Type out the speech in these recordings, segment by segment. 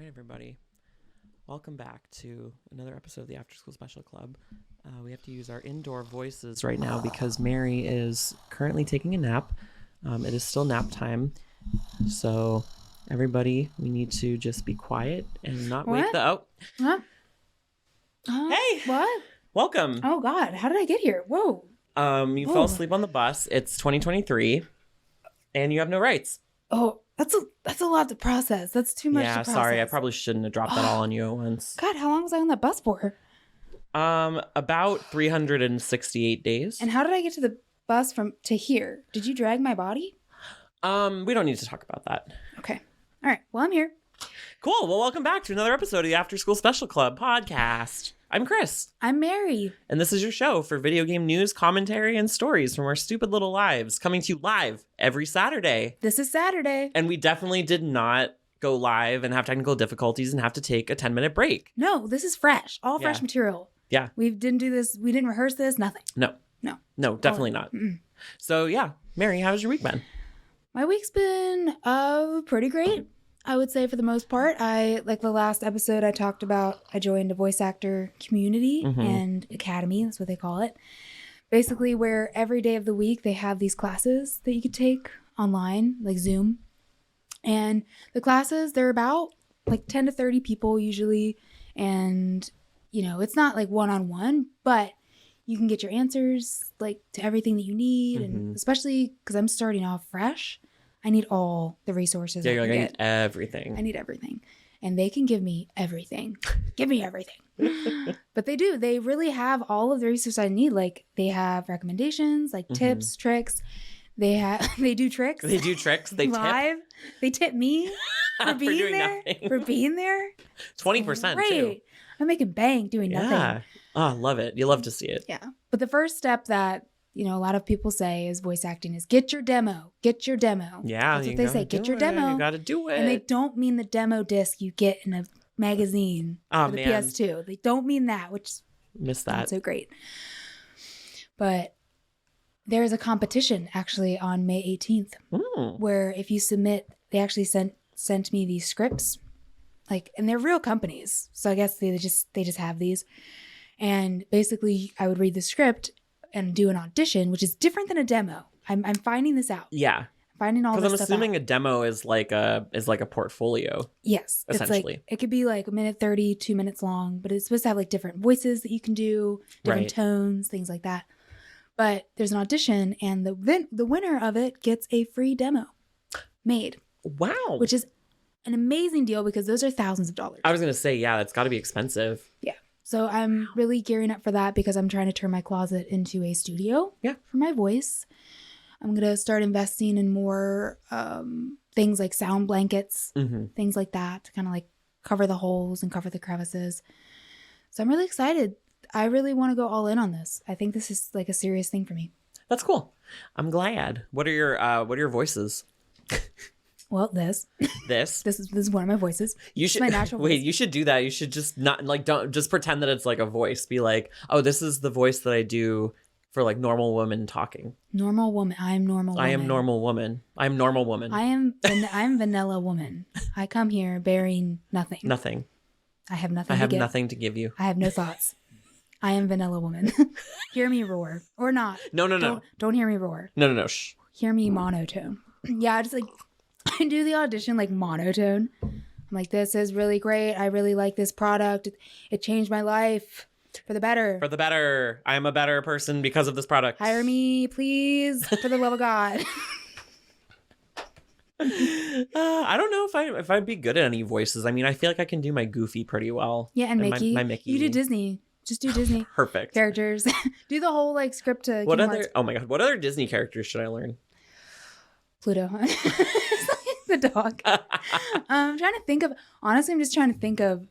everybody. Welcome back to another episode of the After School Special Club. We have to use our indoor voices right now because Mary is currently taking a nap. It is still nap time. So everybody, we need to just be quiet and not wake the... What? Hey! What? Welcome. Oh, God. How did I get here? Whoa. You fell asleep on the bus. It's 2023, and you have no rights. Oh, that's a lot to process. That's too much to process. Yeah, sorry. I probably shouldn't have dropped that all on you at once. God, how long was I on that bus for? About 368 days. And how did I get to the bus to here? Did you drag my body? We don't need to talk about that. Okay. All right. Well, I'm here. Cool. Well, welcome back to another episode of the After School Special Club podcast. I'm Chris. I'm Mary. And this is your show for video game news, commentary, and stories from our stupid little lives, coming to you live every Saturday. This is Saturday. And we definitely did not go live and have technical difficulties and have to take a 10-minute break. No, this is fresh. All fresh material. Yeah. We didn't do this. We didn't rehearse this. Nothing. No, definitely not. Mm-mm. So, yeah. Mary, how's your week been? My week's been pretty great. I would say for the most part. Like the last episode I talked about, I joined a voice actor community and academy. That's what they call it. Basically where every day of the week they have these classes that you could take online, like Zoom. And the classes, they're about like 10 to 30 people usually. And, you know, it's not like one-on-one, but you can get your answers like to everything that you need. And especially because I'm starting off fresh, I need all the resources. Yeah, I need everything. I need everything. And they can give me everything. Give me everything. But they do. They really have all of the resources I need. Like they have recommendations, like tips, tricks. They do tricks. They do tricks. They live. Tip. They tip me for being there. Nothing. For being there. 20% too. I'm making bank doing nothing. Yeah. Oh, love it. You love to see it. Yeah. But the first step that a lot of people say is voice acting is get your demo. Get your demo. Yeah. That's what they say. Get your demo. You got to do it. And they don't mean the demo disc you get in a magazine for the PS2. They don't mean that, which miss that. Not so great. But there is a competition actually on May 18th where if you submit, they actually sent me these scripts, and they're real companies. So I guess they just have these. And basically I would read the script and do an audition, which is different than a demo. I'm finding this out. Yeah. I'm finding all this stuff out. Because I'm assuming a demo is like a portfolio. Yes. Essentially. It could be like 1:30, 2 minutes long, but it's supposed to have like different voices that you can do, different tones, things like that. But there's an audition and the winner of it gets a free demo made. Wow. Which is an amazing deal because those are thousands of dollars. I was going to say, yeah, that's got to be expensive. Yeah. So I'm really gearing up for that because I'm trying to turn my closet into a studio for my voice. I'm going to start investing in more things like sound blankets, things like that to kind of like cover the holes and cover the crevices. So I'm really excited. I really want to go all in on this. I think this is like a serious thing for me. That's cool. I'm glad. What are your voices? Well, this is one of my voices. You should my natural voice. You should do that. You should just not don't just pretend that it's like a voice. Be like, oh, this is the voice that I do for like normal women talking. Normal woman. I'm normal woman. I am normal woman. I'm normal woman. I'm vanilla woman. I come here bearing nothing. Nothing. I have nothing. I have nothing to give you. I have no thoughts. I am vanilla woman. Hear me roar or not. No. Don't hear me roar. No. Shh. Hear me monotone. Yeah, I just I do the audition like monotone. I'm like, this is really great. I really like this product. It changed my life for the better. For the better. I am a better person because of this product. Hire me, please, for the love of God. I don't know if I'd be good at any voices. I mean, I feel like I can do my Goofy pretty well. Yeah, and Mickey. My Mickey. You do Disney. Just do Disney. Perfect. Characters. Do the whole script to what other Hearts. Oh my God. What other Disney characters should I learn? Pluto. The dog. I'm trying to think of, honestly, I'm just trying to think of,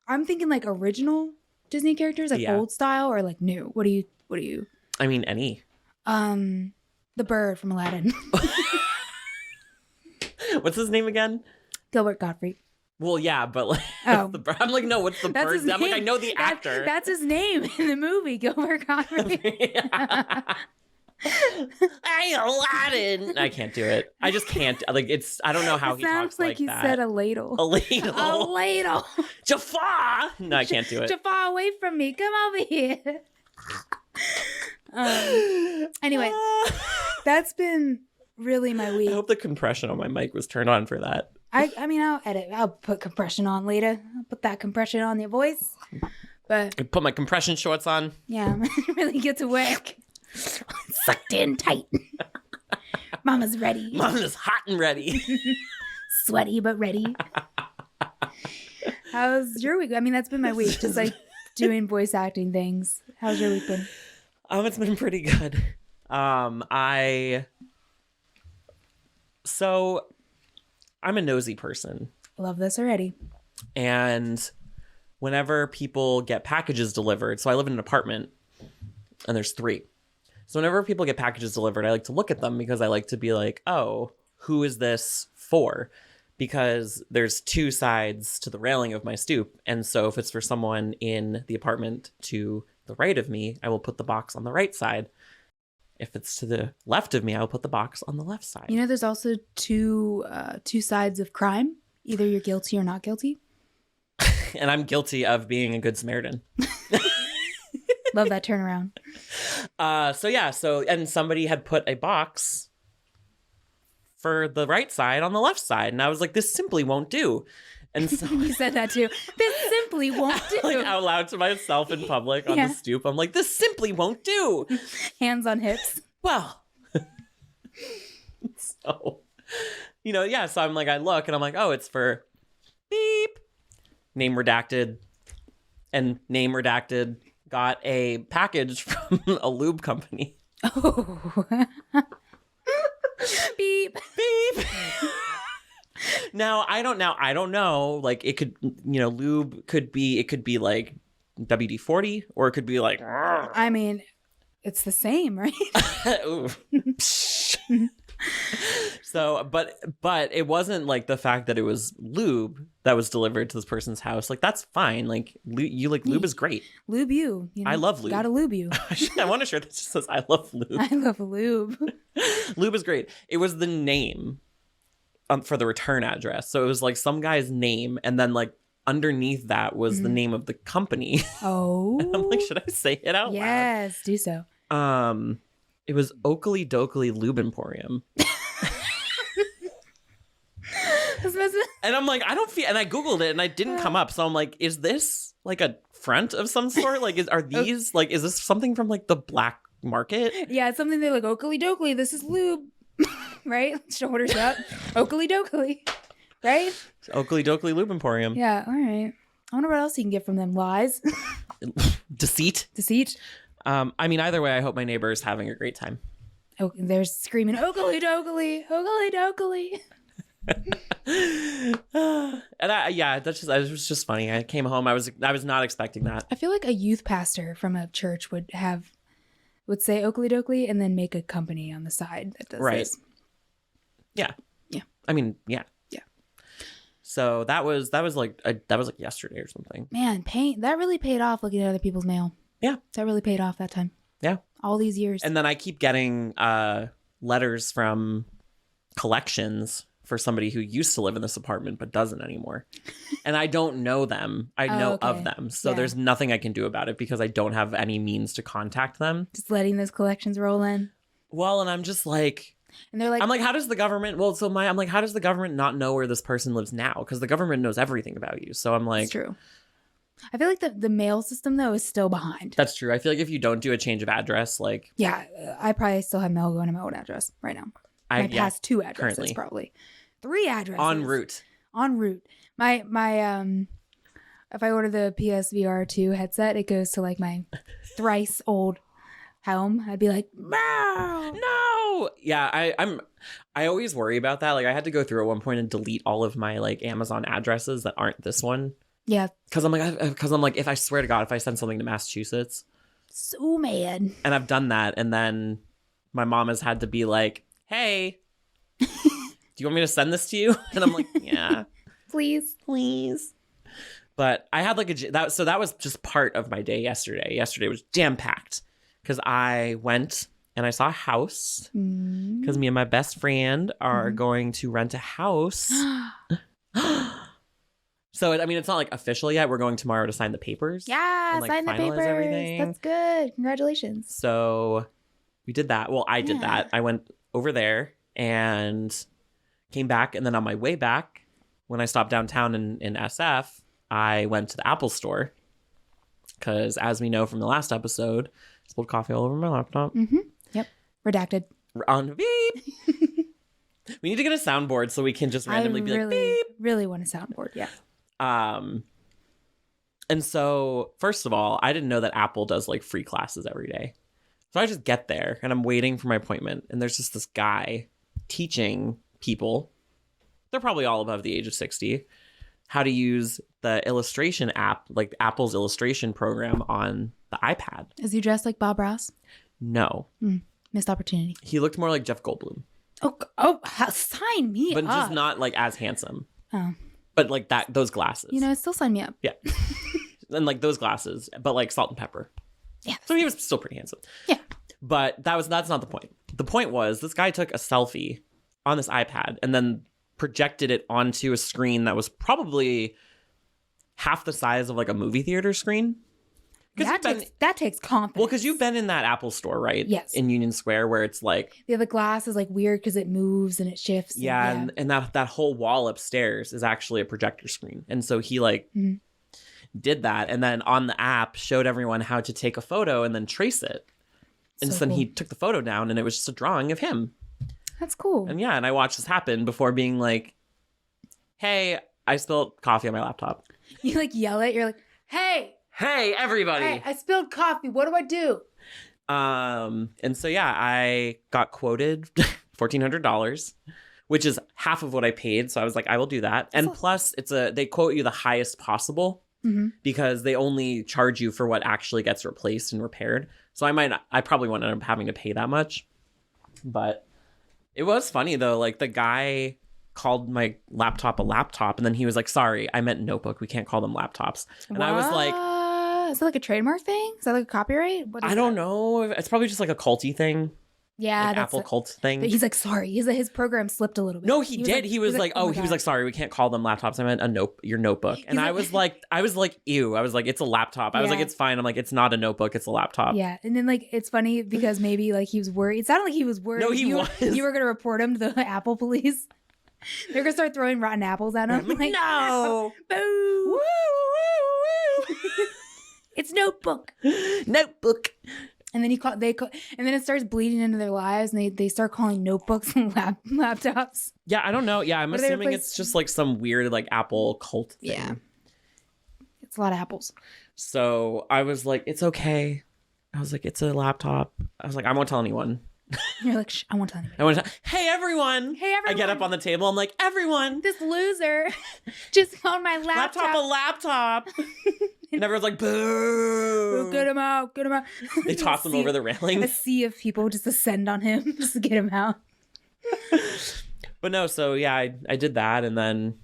I'm thinking like original Disney characters, like old style or like new. What do you? I mean, any. The bird from Aladdin. What's his name again? Gilbert Gottfried. Well, yeah, but like, I'm like, no, what's the bird? I'm like, I know the actor. That's his name in the movie, Gilbert Gottfried. Hey, Aladdin. I can't do it. I just can't. Like, I don't know how he talks like you that. said a ladle. A ladle. A ladle. Jafar. No, I can't do it. Jafar, away from me. Come over here. Anyway, that's been really my week. I hope the compression on my mic was turned on for that. I mean, I'll edit. I'll put compression on later. I'll put that compression on your voice. But I put my compression shorts on. yeah, really get to work. Sucked in tight. Mama's ready. Mama's hot and ready. Sweaty but ready. How's your week? I mean, that's been my week. Just like doing voice acting things. How's your week been? It's been pretty good. So I'm a nosy person. Love this already. And whenever people get packages delivered, so I live in an apartment and there's 3. So whenever people get packages delivered, I like to look at them because I like to be like, oh, who is this for? Because there's 2 sides to the railing of my stoop. And so if it's for someone in the apartment to the right of me, I will put the box on the right side. If it's to the left of me, I'll put the box on the left side. You know, there's also two sides of crime. Either you're guilty or not guilty. And I'm guilty of being a good Samaritan. Love that turnaround. And somebody had put a box for the right side on the left side. And I was like, this simply won't do. And so you said that too. This simply won't do. Like out loud to myself in public on the stoop. I'm like, this simply won't do. Hands on hips. Well, so, so I'm like, I look and I'm like, oh, it's for beep. Name redacted. And name redacted got a package from a lube company. Oh. Beep. Beep. Now, I don't know. Like, it could, lube could be like WD-40 or it could be like. I mean, it's the same, right? So, but it wasn't like the fact that it was lube that was delivered to this person's house. Like, that's fine. Like, lube is great. Lube you. I love lube. Gotta lube you. I want a shirt that just says, I love lube. I love lube. Lube is great. It was the name for the return address. So it was like some guy's name. And then like underneath that was the name of the company. Oh. And I'm like, should I say it out loud? Yes, do so. It was Oakley Doekley Lube Emporium. And I'm like, I don't feel, and I Googled it and I didn't come up. So I'm like, is this like a front of some sort? Like, is this something from like the black market? Yeah, it's something they're like, Oakley Doekley, this is lube. Right? Shoulders up. Oakley Doekley. Right? Oakley Doekley Lube Emporium. Yeah, all right. I wonder what else you can get from them. Lies. Deceit. I mean, either way, I hope my neighbor is having a great time. Oh, they're screaming, Oakley Doekley, Oakley Doekley. And it was just funny. I came home. I was not expecting that. I feel like a youth pastor from a church would say Oakley Doekley and then make a company on the side that does this. Yeah. Yeah. I mean, yeah. Yeah. So that was like yesterday or something. Man, that really paid off looking at other people's mail. Yeah. That really paid off that time. Yeah. All these years. And then I keep getting letters from collections for somebody who used to live in this apartment but doesn't anymore. And I don't know them. I know of them. So there's nothing I can do about it because I don't have any means to contact them. Just letting those collections roll in. Well, and I'm just like... And they're like... I'm like, how does the government... Well, I'm like, how does the government not know where this person lives now? Because the government knows everything about you. So I'm like... It's true. I feel like the mail system, though, is still behind. That's true. I feel like if you don't do a change of address, like... Yeah, I probably still have mail going to my old address right now. My past 2 addresses, currently. probably. 3 addresses. En route. My if I order the PSVR 2 headset, it goes to like my thrice old home. I'd be like, no. Yeah, I always worry about that. Like I had to go through at one point and delete all of my like Amazon addresses that aren't this one. Yeah. Because I'm like, if I swear to God, if I send something to Massachusetts. So mad. And I've done that. And then my mom has had to be like, hey, do you want me to send this to you? And I'm like, yeah. Please. But I had like that was just part of my day yesterday. Yesterday was jam packed because I went and I saw a house because me and my best friend are going to rent a house. So, I mean, it's not like official yet. We're going tomorrow to sign the papers. Yeah, and, like, sign the finalize papers. everything. That's good. Congratulations. So we did that. Well, I did that. I went over there and came back. And then on my way back, when I stopped downtown in SF, I went to the Apple store. Because as we know from the last episode, I spilled coffee all over my laptop. Yep. Redacted. On beep. We need to get a soundboard so we can just randomly be like, beep. Really want a soundboard. Yeah. And so, first of all, I didn't know that Apple does like free classes every day. So I just get there and I'm waiting for my appointment. And there's just this guy teaching people, they're probably all above the age of 60, how to use the illustration app, like Apple's illustration program on the iPad. Is he dressed like Bob Ross? No. Missed opportunity. He looked more like Jeff Goldblum. Sign me But up. just not like as handsome. Oh. But like those glasses. You know, still sign me up. Yeah. And like those glasses, but like salt and pepper. Yeah. So he was still pretty handsome. Yeah. But that's not the point. The point was this guy took a selfie on this iPad and then projected it onto a screen that was probably half the size of like a movie theater screen. That takes confidence. Well, because you've been in that Apple store, right? Yes. In Union Square, where it's like the glass is like weird because it moves and it shifts. Yeah, and that whole wall upstairs is actually a projector screen. And so he like did that, and then on the app showed everyone how to take a photo and then trace it. And so then he took the photo down, and it was just a drawing of him. That's cool. And yeah, and I watched this happen before being like, "Hey, I spilled coffee on my laptop." You like yell it. You're like, Hey, everybody! Hey, I spilled coffee. What do I do? And so yeah, I got quoted $1,400, which is half of what I paid. So I was like, I will do that. And plus, they quote you the highest possible because they only charge you for what actually gets replaced and repaired. So I probably won't end up having to pay that much. But it was funny though. Like the guy called my laptop a laptop, and then he was like, "Sorry, I meant notebook. We can't call them laptops." And I was like, is that like a trademark thing? Is that like a copyright? I don't know. It's probably just like a culty thing. Yeah, like Apple cult thing. But he's like, sorry. His program slipped a little bit. No, he did. He was like, he was like, sorry, we can't call them laptops. I meant your notebook. And I was like, ew. I was like, it's a laptop. I was like, it's fine. I'm like, it's not a notebook. It's a laptop. Yeah. And then like, it's funny because maybe like he was worried. It sounded like he was worried. No, he was. You were going to report him to the Apple police. They're going to start throwing rotten apples at him. Like, no. Boo. Woo, woo, woo. It's notebook. Notebook. And then and then it starts bleeding into their lives, and they start calling notebooks and laptops. Yeah, I don't know. Yeah, I'm assuming it's just like some weird like Apple cult thing. Yeah, it's a lot of apples. So I was like, it's okay. I was like, it's a laptop. I was like, I won't tell anyone. You're like, I won't tell anyone. I want to. Hey everyone! Hey everyone! I get up on the table. I'm like, everyone! This loser just called my laptop a laptop. And everyone's like, boo! Get him out! Get him out! They toss him over the railing. A sea of people just descend on him just to get him out. But no, so yeah, I did that, and then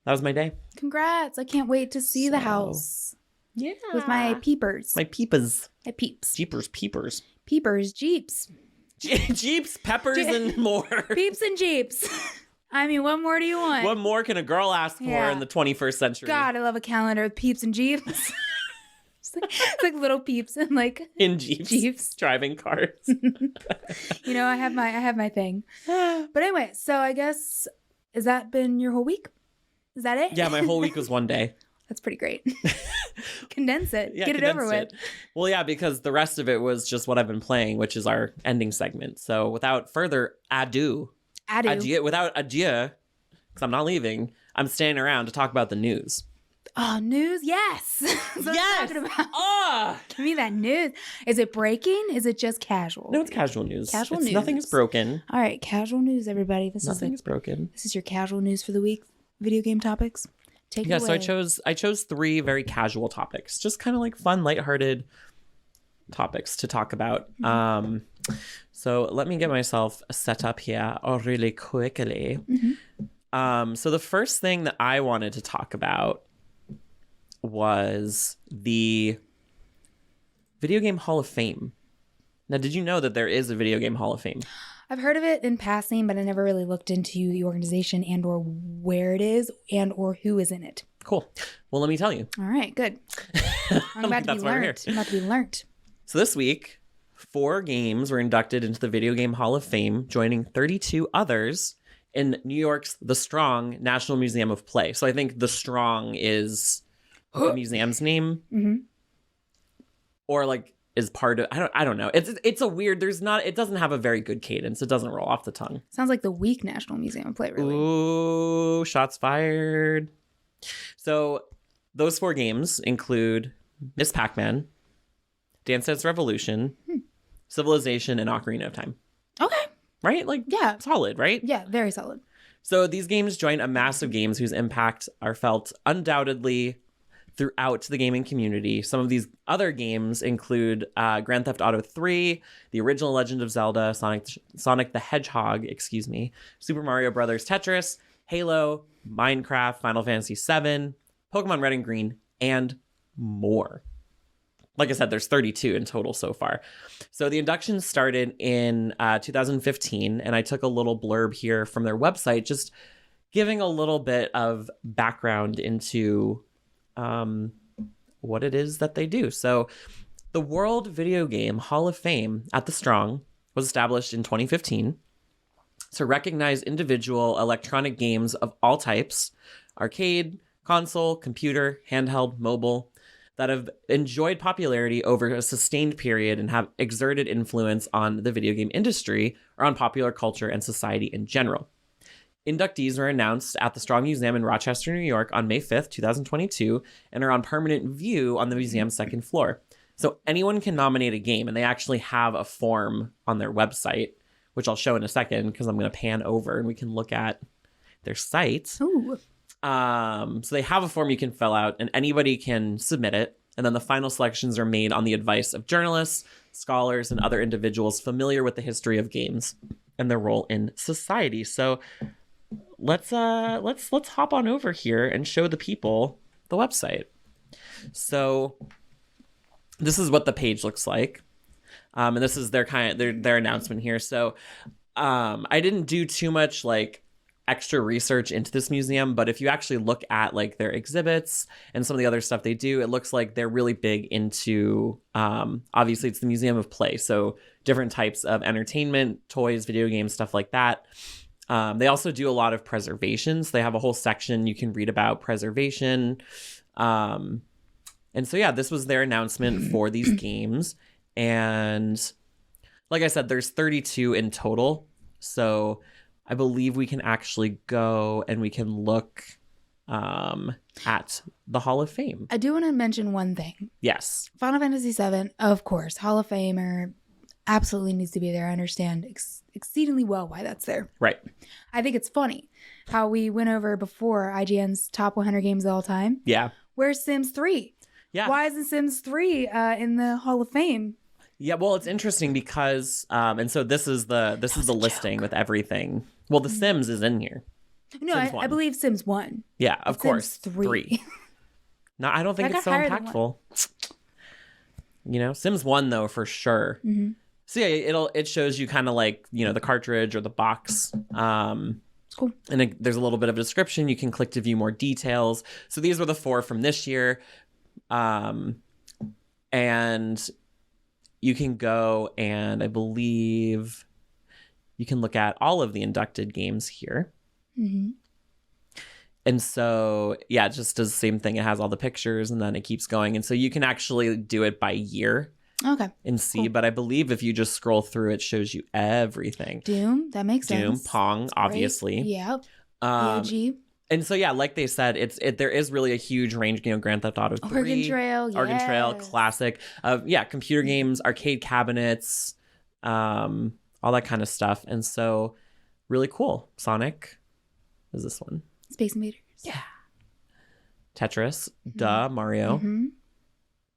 that was my day. Congrats! I can't wait to see the house. Yeah, with my peepers. My peepas. My peeps. Jeepers, peepers. Peepers, Jeeps. Jeeps, peppers, and more. Peeps and Jeeps. I mean, what more do you want? What more can a girl ask for in the 21st century? God, I love a calendar with peeps and Jeeps. it's like little peeps and like in Jeeps driving cars. You know, I have my thing. But anyway, so I guess has that been your whole week? Is that it? Yeah, my whole week was one day. That's pretty great. Condense it. Yeah, get it over with. Well, yeah, because the rest of it was just what I've been playing, which is our ending segment. So without further adieu, because I'm not leaving, I'm staying around to talk about the news. Oh, news? Yes. That's what I'm talking about. Give me that news. Is it breaking? Is it just casual? No, it's casual news. Casual news. Nothing is broken. All right, casual news, everybody. Nothing is broken. This is your casual news for the week. Video game topics. Take it away. So I chose 3 very casual topics, just kind of like fun, lighthearted topics to talk about. Mm-hmm. So let me get myself set up here really quickly. Mm-hmm. So the first thing that I wanted to talk about was the Video Game Hall of Fame Now, did you know that there is a Video Game Hall of Fame? I've heard of it in passing, but I never really looked into the organization and or where it is and or who is in it. Cool. Well, let me tell you. All right, good. I'm about to be learned. I'm about to be learned. So this week, 4 games were inducted into the Video Game Hall of Fame, joining 32 others in New York's The Strong National Museum of Play. So I think The Strong is the museum's name, or like is part of. I don't know. It's a weird. It doesn't have a very good cadence. It doesn't roll off the tongue. Sounds like the weak National Museum of Play. Really. Ooh, shots fired. So those 4 games include Miss Pac-Man, Dance Dance Revolution, Civilization, and Ocarina of Time. Okay. Right? Like, yeah. Solid, right? Yeah, very solid. So these games join a mass of games whose impact are felt undoubtedly throughout the gaming community. Some of these other games include Grand Theft Auto 3, the original Legend of Zelda, Sonic the Hedgehog, Super Mario Brothers Tetris, Halo, Minecraft, Final Fantasy VII, Pokemon Red and Green, and more. Like I said, there's 32 in total so far. So the induction started in 2015, and I took a little blurb here from their website, just giving a little bit of background into what it is that they do. So the World Video Game Hall of Fame at the Strong was established in 2015 to recognize individual electronic games of all types, arcade, console, computer, handheld, mobile, that have enjoyed popularity over a sustained period and have exerted influence on the video game industry or on popular culture and society in general. Inductees were announced at the Strong Museum in Rochester, New York on May 5th, 2022, and are on permanent view on the museum's second floor. So anyone can nominate a game, and they actually have a form on their website, which I'll show in a second because I'm going to pan over and we can look at their site. Ooh. So they have a form you can fill out, and anybody can submit it. And then the final selections are made on the advice of journalists, scholars, and other individuals familiar with the history of games and their role in society. So let's hop on over here and show the people the website. So this is what the page looks like. And this is their announcement here. So I didn't do too much like extra research into this museum, but if you actually look at like their exhibits and some of the other stuff they do, it looks like they're really big into obviously it's the Museum of Play, so different types of entertainment, toys, video games, stuff like that. They also do a lot of preservations. They have a whole section you can read about preservation. And so yeah, this was their announcement for these games. And like I said, there's 32 in total. So I believe we can actually go and we can look at the Hall of Fame. I do want to mention one thing. Yes. Final Fantasy VII, of course, Hall of Famer, absolutely needs to be there. I understand exceedingly well why that's there. Right. I think it's funny how we went over before IGN's top 100 games of all time. Yeah. Where's Sims 3? Yeah. Why isn't Sims 3 in the Hall of Fame? Yeah, well, it's interesting because, and so this is the listing with everything. Well, The Sims is in here. No, I believe Sims 1. Yeah, of course. Sims 3. No, I don't think it's so impactful. You know, Sims 1 though, for sure. Mm-hmm. So yeah, it shows you kind of like, you know, the cartridge or the box. It's cool. And there's a little bit of a description. You can click to view more details. So these were the 4 from this year. And you can go and I believe you can look at all of the inducted games here. Mm-hmm. And so, yeah, it just does the same thing. It has all the pictures and then it keeps going. And so you can actually do it by year. Okay. And see. Cool. But I believe if you just scroll through, it shows you everything. Doom, that makes sense. Doom, Pong, obviously. Yep. AOG. And so, yeah, like they said, there is really a huge range, you know, Grand Theft Auto 3. Oregon Trail, yes. Oregon Trail, classic. Computer games, arcade cabinets, all that kind of stuff. And so, really cool. Sonic is this one. Space Invaders. Yeah. Tetris. Mm-hmm. Mario. Mm-hmm.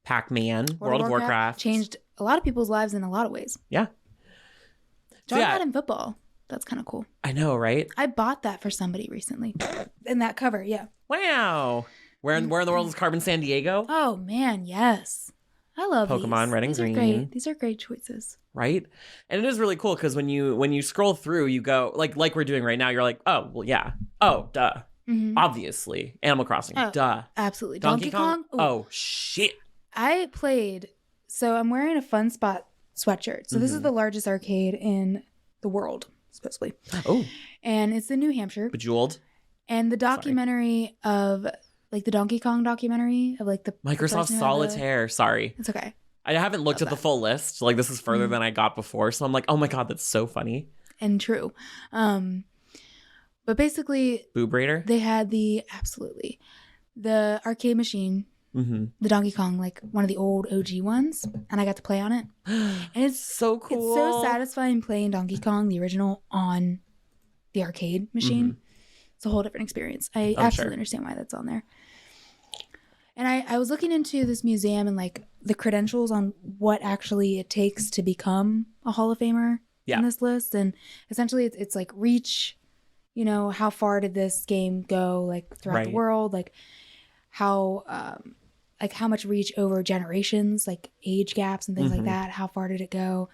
Pac-Man. World of Warcraft. Changed a lot of people's lives in a lot of ways. Yeah. John Madden football. That's kind of cool. I know, right? I bought that for somebody recently. In that cover, yeah. Wow. Where in the world is Carmen Sandiego? Oh, man, yes. I love Pokemon these. Red and These are Green. great. These are great choices. Right? And it is really cool because when you scroll through, you go like we're doing right now, you're like, oh, well, yeah. Oh, duh. Mm-hmm. Obviously. Animal Crossing. Oh, Duh. absolutely. Donkey Kong? Ooh. Oh, shit. I played, so I'm wearing a Fun Spot sweatshirt. So this is the largest arcade in the world, supposedly. Oh. And it's in New Hampshire. Bejeweled. And the documentary of, like the Donkey Kong documentary of like the Microsoft Solitaire. Sorry. It's okay. I haven't looked at the full list. Like, this is further than I got before. So I'm like, oh my God, that's so funny. And true. But basically, Boob Raider? they had the arcade machine, the Donkey Kong, like one of the old OG ones. And I got to play on it. And it's so cool. It's so satisfying playing Donkey Kong, the original, on the arcade machine. It's a whole different experience. I absolutely understand why that's on there. And I was looking into this museum and like the credentials on what actually it takes to become a Hall of Famer in this list. And essentially it's like reach, you know, how far did this game go like throughout the world? Like how much reach over generations, like age gaps and things like that. How far did it go?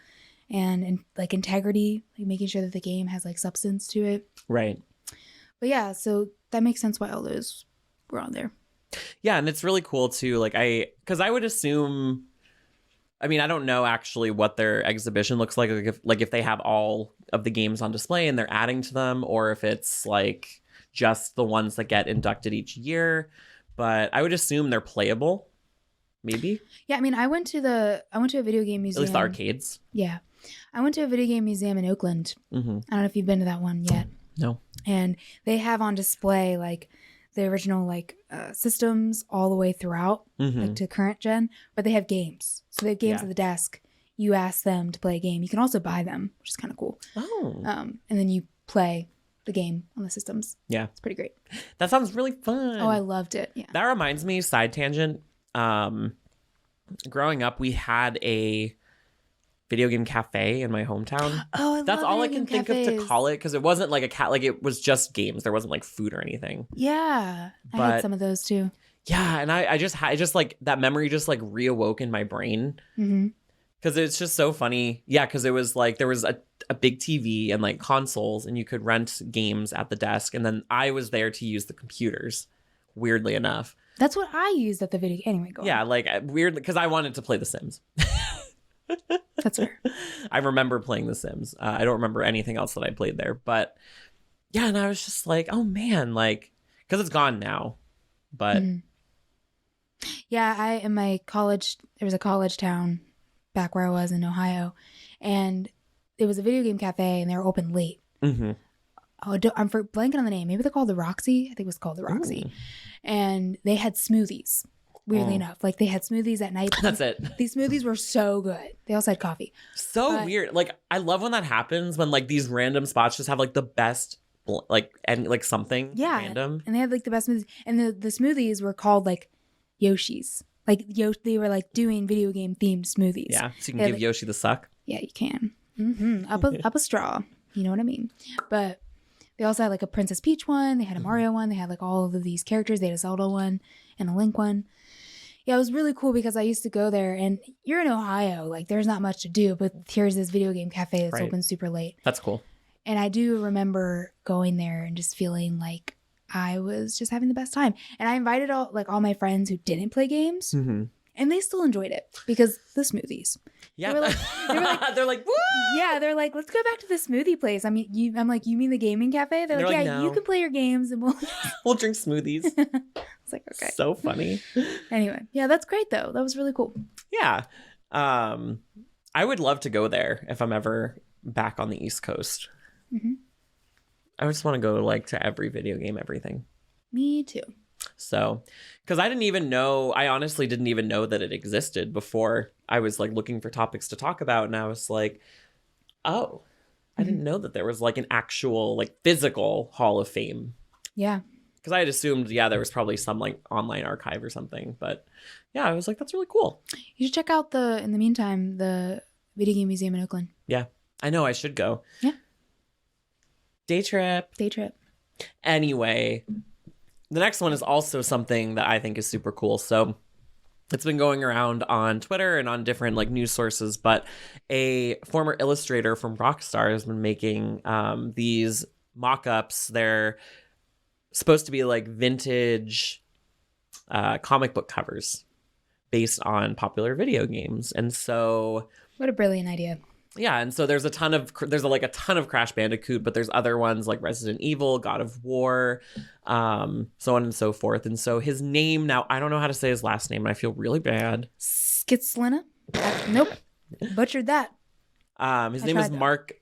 And like integrity, like making sure that the game has like substance to it. Right. But yeah, so that makes sense why all those were on there. Yeah, and it's really cool too. Like because I would assume, I mean, I don't know actually what their exhibition looks like. If they have all of the games on display and they're adding to them, or if it's like just the ones that get inducted each year. But I would assume they're playable. Maybe. Yeah, I mean, I went to a video game museum. At least the arcades. Yeah, I went to a video game museum in Oakland. I don't know if you've been to that one yet. No. And they have on display like the original like systems all the way throughout, like to current gen, but they have games. So they have games at the desk. You ask them to play a game. You can also buy them, which is kind of cool. Oh. And then you play the game on the systems. Yeah. It's pretty great. That sounds really fun. Oh, I loved it. Yeah. That reminds me, side tangent. Growing up, we had a video game cafe in my hometown. Oh, I love That's all I video can game think of cafes. to call it, because it wasn't like like it was just games. There wasn't like food or anything. Yeah. I But- had some of those too. Yeah, and I just like that memory just like reawoke in my brain. Because it's just so funny. Yeah, because it was like there was a big TV and like consoles, and you could rent games at the desk, and then I was there to use the computers, weirdly enough. That's what I used at the video. Anyway, go Yeah, on. like weirdly, because I wanted to play The Sims. That's fair. I remember playing The Sims. I don't remember anything else that I played there. But yeah, and I was just like, oh man, like, because it's gone now. But Yeah, in my college, there was a college town back where I was in Ohio, and it was a video game cafe, and they were open late. Mhm. Oh, I'm blanking on the name. Maybe they're called the Roxy. I think it was called the Roxy. Ooh. And they had smoothies. Weirdly enough, like they had smoothies at night. That's it. These smoothies were so good. They also had coffee. So weird. Like, I love when that happens, when like these random spots just have like the best, like, and like something random. And they had like the best smoothies. And the smoothies were called like Yoshi's. Like they were like doing video game themed smoothies. Yeah, so you can They had, give like- Yoshi the suck. Yeah, you can. Up a straw. You know what I mean? But they also had like a Princess Peach one. They had a Mario one. They had like all of these characters. They had a Zelda one and a Link one. Yeah, it was really cool because I used to go there, and you're in Ohio. Like, there's not much to do, but here's this video game cafe that's open super late. That's cool. And I do remember going there and just feeling like I was just having the best time. And I invited all my friends who didn't play games, and they still enjoyed it because the smoothies. Yeah, They were like, they're like, woo! yeah, they're like, let's go back to the smoothie place. I mean, I'm like, you mean the gaming cafe? They're like, like, yeah, no. you can play your games, and we'll. We'll drink smoothies. It's like, okay. So funny. Anyway, yeah, that's great though. That was really cool. Yeah. I would love to go there if I'm ever back on the East Coast. I just want to go like to every video game, everything. Me too. So, because I honestly didn't even know that it existed before I was like looking for topics to talk about. And I was like, oh, I didn't know that there was like an actual like physical Hall of Fame. Yeah. Because I had assumed, there was probably some like online archive or something. But yeah, I was like, that's really cool. You should check out in the meantime, the Video Game Museum in Oakland. Yeah, I know I should go. Yeah. Day trip. Anyway, the next one is also something that I think is super cool. So it's been going around on Twitter and on different like news sources, but a former illustrator from Rockstar has been making these mock-ups. They're supposed to be like vintage comic book covers based on popular video games. And so What a brilliant idea. yeah, and so there's a ton of Crash Bandicoot, but there's other ones like Resident Evil, God of War, so on and so forth. And so his name now, I don't know how to say his last name, and I feel really bad. Skitslina? Nope. Butchered that. His name is Mark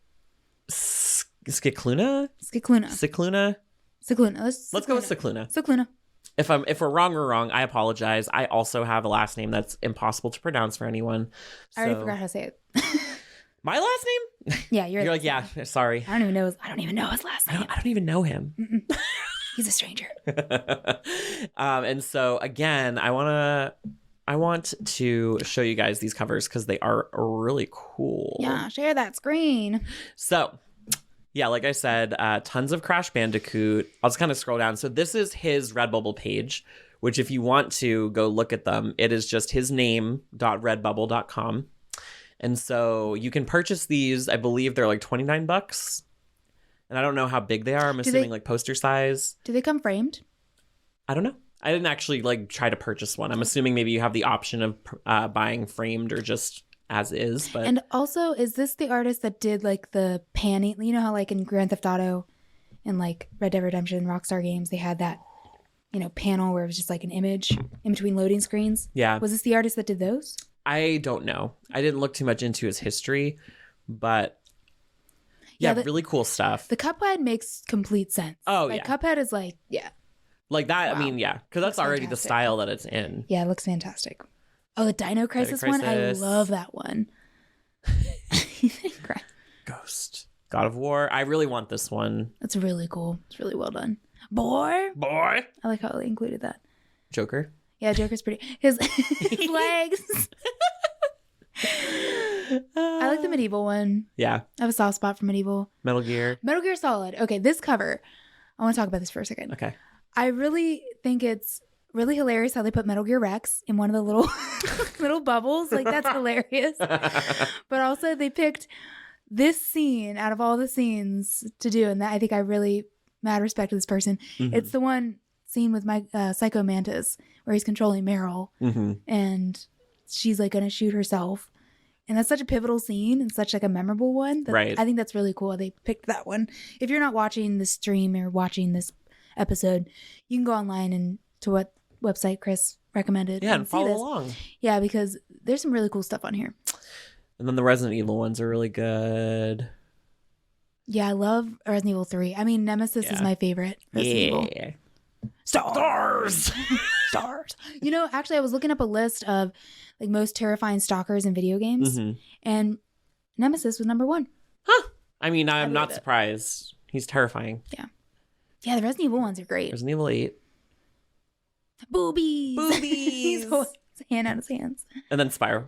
Skikluna. Skikluna. Cicluna. Cicluna. Let's go with Cicluna. Cicluna. If we're wrong, we're wrong. I apologize. I also have a last name that's impossible to pronounce for anyone. I already forgot how to say it. My last name? Yeah, you're like, yeah, sorry. I don't even know his last name. I don't even know him. He's a stranger. And so again, I want to show you guys these covers because they are really cool. Yeah, share that screen. So yeah, like I said, tons of Crash Bandicoot. I'll just kind of scroll down. So this is his Redbubble page, which if you want to go look at them, it is just his name.redbubble.com. And so you can purchase these. I believe they're like $29. And I don't know how big they are. I'm assuming like poster size. Do they come framed? I don't know. I didn't actually like try to purchase one. I'm assuming maybe you have the option of buying framed or just as is. But and also, is this the artist that did like the panning? You know how like in Grand Theft Auto and like Red Dead Redemption, Rockstar games, they had that, you know, panel where it was just like an image in between loading screens. Yeah. Was this the artist that did those? I don't know. I didn't look too much into his history, but yeah, really cool stuff. The Cuphead makes complete sense. Oh, like, yeah. Cuphead is like, yeah. Like that, wow. I mean, yeah, because that's already fantastic. The style that it's in. Yeah, it looks fantastic. Oh, the Dino Crisis one? I love that one. Ghost. God of War. I really want this one. That's really cool. It's really well done. Boy. I like how they included that. Joker. Yeah, Joker's pretty. His legs. I like the medieval one. Yeah. I have a soft spot for medieval. Metal Gear. Metal Gear Solid. Okay, this cover. I want to talk about this for a second. Okay. I really think it's really hilarious how they put Metal Gear Rex in one of the little little bubbles. Like, that's hilarious. But also they picked this scene out of all the scenes to do. And that, I think I really mad respect to this person. Mm-hmm. It's the one scene with my Psycho Mantis where he's controlling Meryl. Mm-hmm. And she's like going to shoot herself. And that's such a pivotal scene and such like a memorable one. Right. I think that's really cool. They picked that one. If you're not watching the stream or watching this episode, you can go online and to what website Chris recommended. Yeah, and follow along. Yeah, because there's some really cool stuff on here. And then the Resident Evil ones are really good. Yeah, I love Resident Evil 3. I mean, Nemesis is my favorite Resident Evil. Stars. Stars. You know, actually, I was looking up a list of like most terrifying stalkers in video games, and Nemesis was number 1. Huh. I mean, I'm not surprised. He's terrifying. Yeah. Yeah, the Resident Evil ones are great. Resident Evil 8. Boobies. He's holding his hand out of his hands. And then Spyro.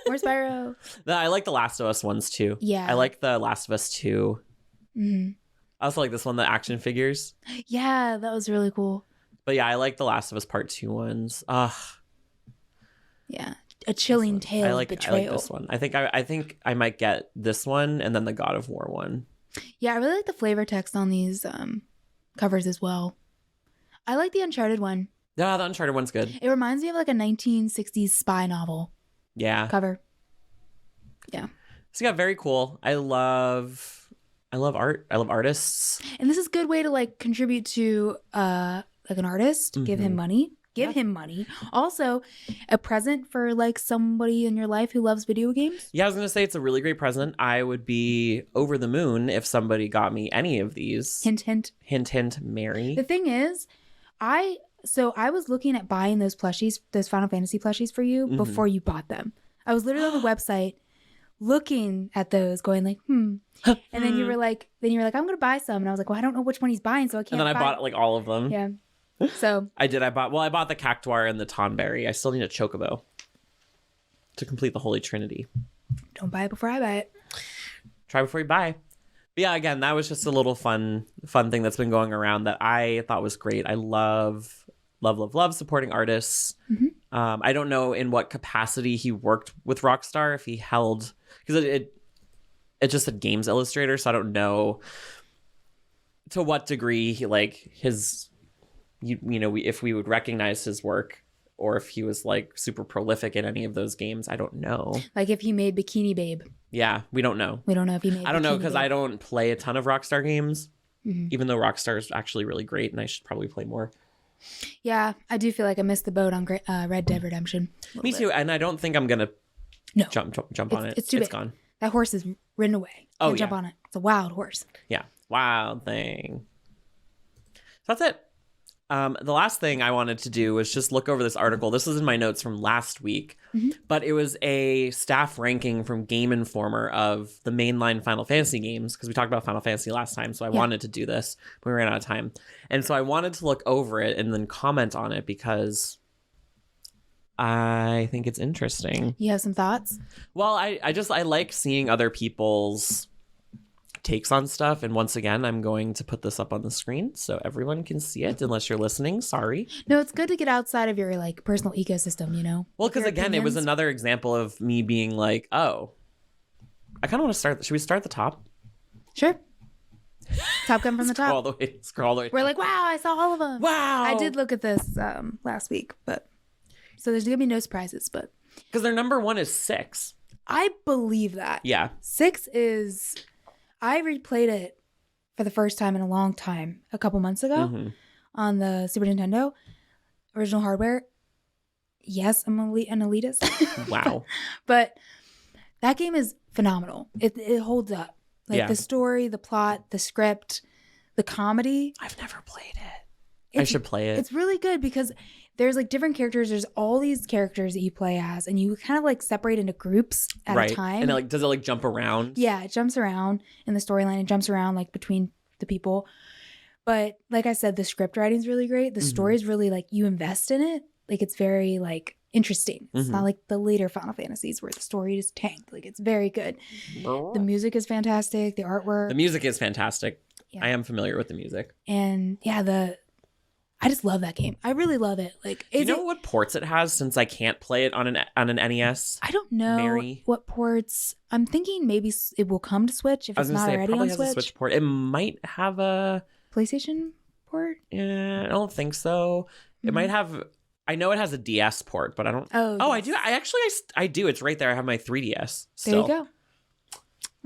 More Spyro. I like the Last of Us ones too. Yeah. I like the Last of Us 2. Mm-hmm. I also like this one, the action figures. Yeah, that was really cool. But yeah, I like the Last of Us Part 2 ones. Ugh. Yeah. A chilling tale of betrayal. I like this one. I think I might get this one and then the God of War one. Yeah, I really like the flavor text on these covers as well. I like the Uncharted one. Yeah, the Uncharted one's good. It reminds me of like a 1960s spy novel. Yeah. Cover. Yeah. So yeah, very cool. I love art. I love artists. And this is a good way to like contribute to like an artist. Mm-hmm. Give him money. Give him money. Also, a present for like somebody in your life who loves video games. Yeah, I was going to say it's a really great present. I would be over the moon if somebody got me any of these. Hint, hint. Hint, hint, Mary. The thing is, I was looking at buying those plushies, those Final Fantasy plushies for you before you bought them. I was literally on the website looking at those going like, And then you were like, I'm going to buy some. And I was like, well, I don't know which one he's buying, so I can't. And then I bought like all of them. Yeah. So I bought the Cactuar and the Tonberry. I still need a Chocobo to complete the Holy Trinity. Don't buy it before I buy it. Try before you buy. But yeah, again, that was just a little fun thing that's been going around that I thought was great. I love supporting artists. I don't know in what capacity he worked with Rockstar, if he held, because it just said games illustrator, so I don't know to what degree he, like, his, if we would recognize his work, or if he was like super prolific in any of those games. I don't know. Like if he made Bikini Babe. Yeah, we don't know. We don't know if he made I don't know, Bikini because Babe. I don't play a ton of Rockstar games, even though Rockstar is actually really great, and I should probably play more. Yeah, I do feel like I missed the boat on Red Dead Redemption. Me too, and I don't think I'm gonna jump on it. It's too big. Gone. That horse is ridden away. Oh, Jump on it. It's a wild horse. Yeah, wild thing. So that's it. The last thing I wanted to do was just look over this article. This was in my notes from last week, but it was a staff ranking from Game Informer of the mainline Final Fantasy games, because we talked about Final Fantasy last time, so I wanted to do this. We ran out of time. And so I wanted to look over it and then comment on it, because I think it's interesting. You have some thoughts? Well, I like seeing other people's takes on stuff, and once again I'm going to put this up on the screen so everyone can see it, unless you're listening. Sorry. No, it's good to get outside of your like personal ecosystem, well, because again, it was another example of me being like, oh, I kind of want to start. Should we start at the top? Sure. Top Gun from the top. Scroll all the way. We're like, wow, I saw all of them. Wow. I did look at this last week, but so there's gonna be no surprises, but because their number one is 6. I believe that. Yeah. 6 is. I replayed it for the first time in a long time a couple months ago on the Super Nintendo original hardware. Yes, I'm an elitist. Wow. But that game is phenomenal. It holds up. Like the story, the plot, the script, the comedy. I've never played it. I should play it. It's really good because there's like different characters. There's all these characters that you play as, and you kind of like separate into groups at a time. And does it like jump around? Yeah, it jumps around in the storyline. It jumps around like between the people. But like I said, the script writing is really great. The story is really like you invest in it. Like it's very like interesting. It's not like the later Final Fantasies where the story is tanked. Like it's very good. The music is fantastic. The artwork. The music is fantastic. Yeah. I am familiar with the music. And yeah, I just love that game. I really love it. Like, do you know what ports it has? Since I can't play it on an NES. I don't know what ports. I'm thinking maybe it will come to Switch if it's not already on Switch. It probably has a Switch port. It might have a PlayStation port. Yeah, I don't think so. It might have. I know it has a DS port, but I don't. Oh, yes. I do. I do. It's right there. I have my 3DS. There you go.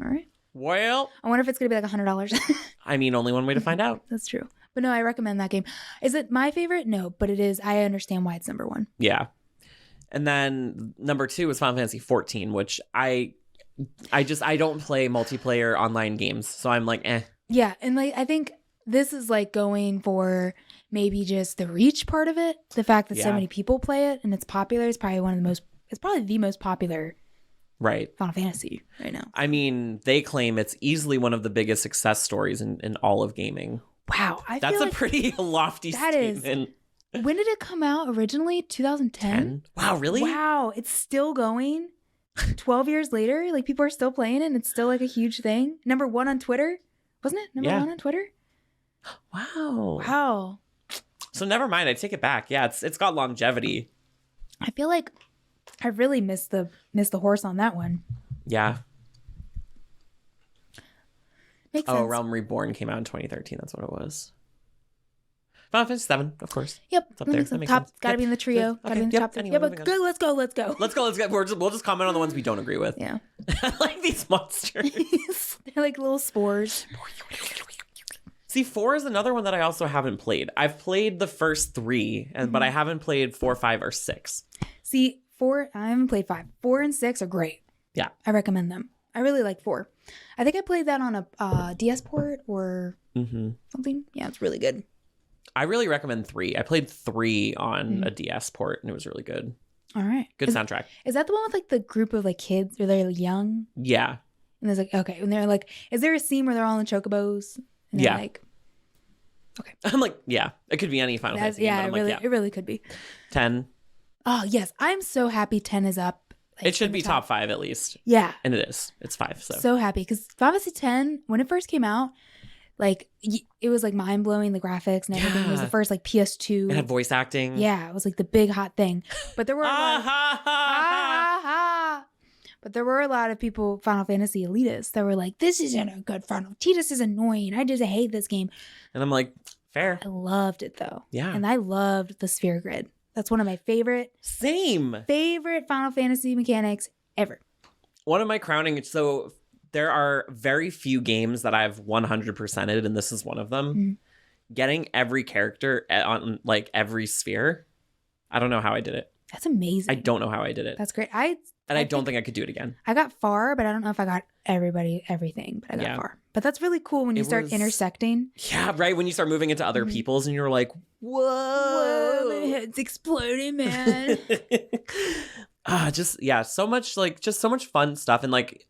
All right. Well, I wonder if it's gonna be like $100. I mean, only one way to find out. That's true. But no, I recommend that game. Is it my favorite? No, but it is. I understand why it's number one. Yeah. And then number 2 is Final Fantasy 14, which I don't play multiplayer online games. So I'm like, eh. Yeah. And like, I think this is like going for maybe just the reach part of it. The fact that so many people play it and it's popular is probably it's probably the most popular Final Fantasy right now. I mean, they claim it's easily one of the biggest success stories in all of gaming. Wow. That's a pretty lofty statement. When did it come out originally? 2010? Wow, really? Wow. It's still going 12 years later. Like people are still playing it and it's still like a huge thing. Number 1 on Twitter. Wasn't it? Number 1 on Twitter? Wow. So never mind. I take it back. Yeah, it's got longevity. I feel like I really missed the horse on that one. Yeah. Makes sense. Realm Reborn came out in 2013. That's what it was. Final Fantasy 7, of course. Yep. It's up there. That makes sense. Gotta be in the trio. Gotta be in the top 3. Anyway, Yeah, but good. Let's go. Let's go. We'll just comment on the ones we don't agree with. Yeah. Like these monsters. They're like little spores. See, 4 is another one that I also haven't played. I've played the first 3, but I haven't played 4, 5, or 6. See, 4, I haven't played 5. 4 and 6 are great. Yeah. I recommend them. I really like 4. I think I played that on a DS port or something. Yeah, it's really good. I really recommend 3. I played 3 on a DS port, and it was really good. All right. Good soundtrack. Is that the one with like the group of like kids where they're like, young? Yeah. And there's like, okay. And they're like, is there a scene where they're all in chocobos? And they're like, okay. I'm like, yeah. It could be any Final Fantasy game. Yeah, it really could be. 10. Oh, yes. I'm so happy 10 is up. Like, it should be top 5 at least. Yeah. And it is. It's 5. So happy because Final Fantasy 10, when it first came out, Like it was like mind blowing, the graphics and everything. It was the first like PS2. It had voice acting. Yeah, it was like the big hot thing. But there were but there were a lot of people, Final Fantasy elitists, that were like, this isn't a good Final. Tidus is annoying. I just hate this game. And I'm like, fair. I loved it though. Yeah. And I loved the sphere grid. That's one of my favorite Final Fantasy mechanics ever. One of my crowning, so there are very few games that I've 100%ed, and this is one of them. Mm-hmm. Getting every character on like every sphere. I don't know how I did it. That's amazing. I don't know how I did it. That's great. I don't think I could do it again. I got far, but I don't know if I got everything, but I got far. But that's really cool when you start intersecting. Yeah, right. When you start moving into other people's and you're like, whoa, my head's exploding, man. So much fun stuff. And like,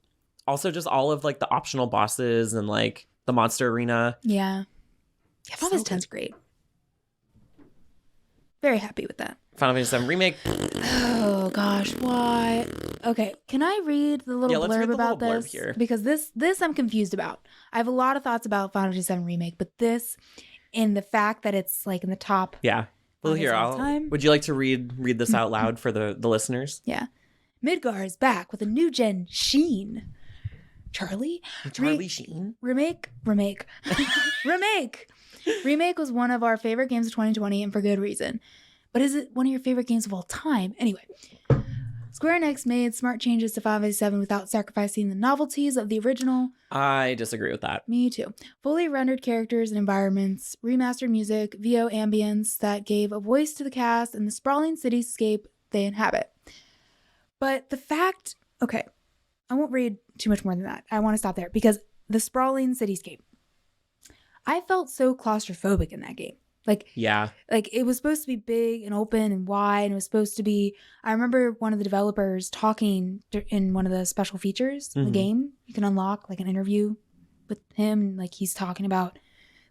also just all of like the optional bosses and like the monster arena. Yeah. Final Fantasy X's great. Very happy with that. Final Fantasy VII Remake. Oh gosh, why? Okay, can I read the little blurb about this? Here. Because this I'm confused about. I have a lot of thoughts about Final Fantasy VII Remake, but this, and the fact that it's like in the top. Yeah. Well, here, would you like to read this out loud for the listeners? Yeah. Midgar is back with a new gen Sheen. Charlie Sheen? Remake. Remake was one of our favorite games of 2020, and for good reason. But is it one of your favorite games of all time? Anyway, Square Enix made smart changes to Final Fantasy VII without sacrificing the novelties of the original. I disagree with that. Me too. Fully rendered characters and environments, remastered music, VO ambience that gave a voice to the cast and the sprawling cityscape they inhabit. But the fact... Okay, I won't read too much more than that. I want to stop there because the sprawling cityscape. I felt so claustrophobic in that game. Like it was supposed to be big and open and wide, and it was supposed to be. I remember one of the developers talking in one of the special features in the game. You can unlock like an interview with him, like he's talking about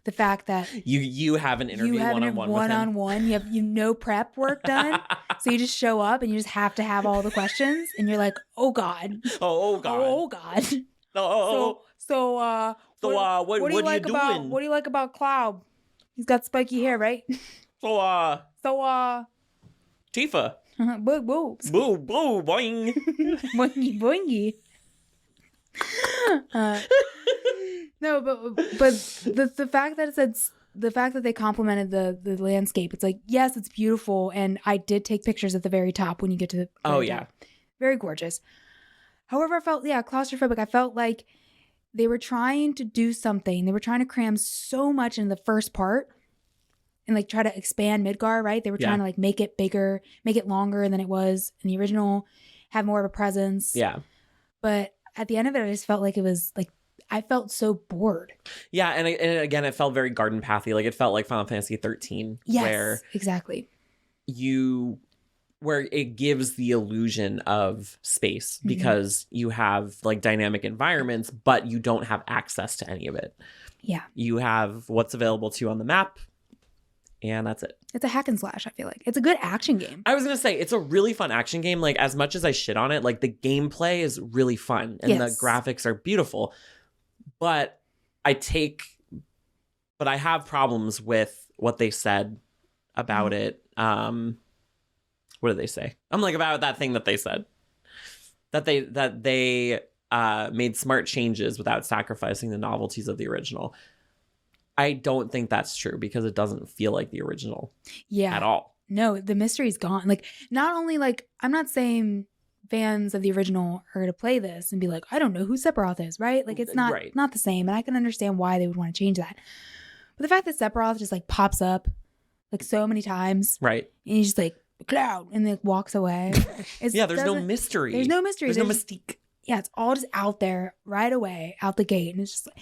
the fact that you have an interview one-on-one. You have no prep work done, so you just show up and you just have to have all the questions, and you're like, oh god, oh god, oh god. What do you like about Cloud? He's got spiky hair, right? Tifa. Boobs. Boo, boo, boing. Boingy, boingy. No, but the fact that it said, the fact that they complimented the landscape, it's like, yes, it's beautiful. And I did take pictures at the very top when you get to the top. Very gorgeous. However, I felt, claustrophobic. I felt like they were trying to do something. They were trying to cram so much in the first part and like try to expand Midgar, right? They were trying to like make it bigger, make it longer than it was in the original, have more of a presence. Yeah. But at the end of it, I just felt like it was like, I felt so bored. Yeah. And again, it felt very garden pathy. Like it felt like Final Fantasy 13. Yes, where exactly. Where it gives the illusion of space because you have like dynamic environments, but you don't have access to any of it. Yeah. You have what's available to you on the map, and that's it. It's a hack and slash, I feel like. It's a good action game. I was going to say, it's a really fun action game. Like, as much as I shit on it, like, the gameplay is really fun, and the graphics are beautiful. But I have problems with what they said about it. What did they say? I'm like, about that thing that they said. That they made smart changes without sacrificing the novelties of the original. I don't think that's true because it doesn't feel like the original at all. No, the mystery's gone. Like, not only like, I'm not saying fans of the original are going to play this and be like, I don't know who Sephiroth is, right? Like, it's not the same. And I can understand why they would want to change that. But the fact that Sephiroth just like pops up like so many times. Right. And he's just like, Cloud, and then walks away. There's no mystery. There's no mystery. There's no mystique. Yeah, it's all just out there right away, out the gate. And it's just like,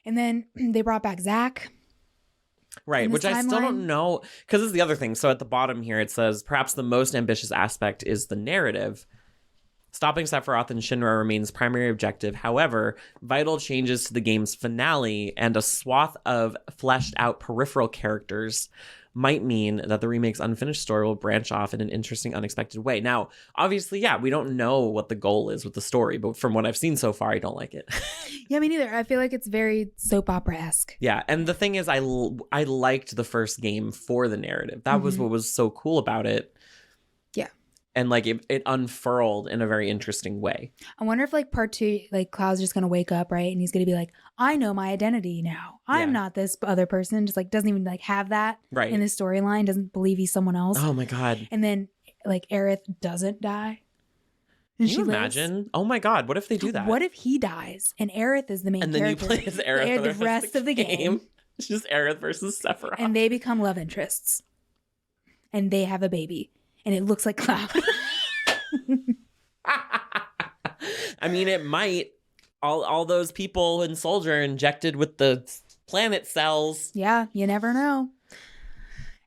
and then they brought back Zack. Right, which I still don't know, because this is the other thing. So at the bottom here, it says, perhaps the most ambitious aspect is the narrative. Stopping Sephiroth and Shinra remains primary objective. However, vital changes to the game's finale and a swath of fleshed out peripheral characters might mean that the remake's unfinished story will branch off in an interesting, unexpected way. Now, obviously, yeah, we don't know what the goal is with the story, but from what I've seen so far, I don't like it. Yeah, me neither. I feel like it's very soap opera-esque. Yeah, and the thing is, I liked the first game for the narrative. That was what was so cool about it. Yeah. And like it unfurled in a very interesting way. I wonder if like part 2, like Cloud's just gonna wake up, right? And he's gonna be like, I know my identity now. I'm not this other person. Just like doesn't even like have that in his storyline. Doesn't believe he's someone else. Oh my God. And then like Aerith doesn't die. And Can you imagine? Oh my God. What if they do that? What if he dies and Aerith is the main character? And then you play as Aerith the rest of the game. It's just Aerith versus Sephiroth. And they become love interests. And they have a baby. And it looks like Cloud. I mean, it might. All those people in Soldier injected with the planet cells. Yeah, you never know.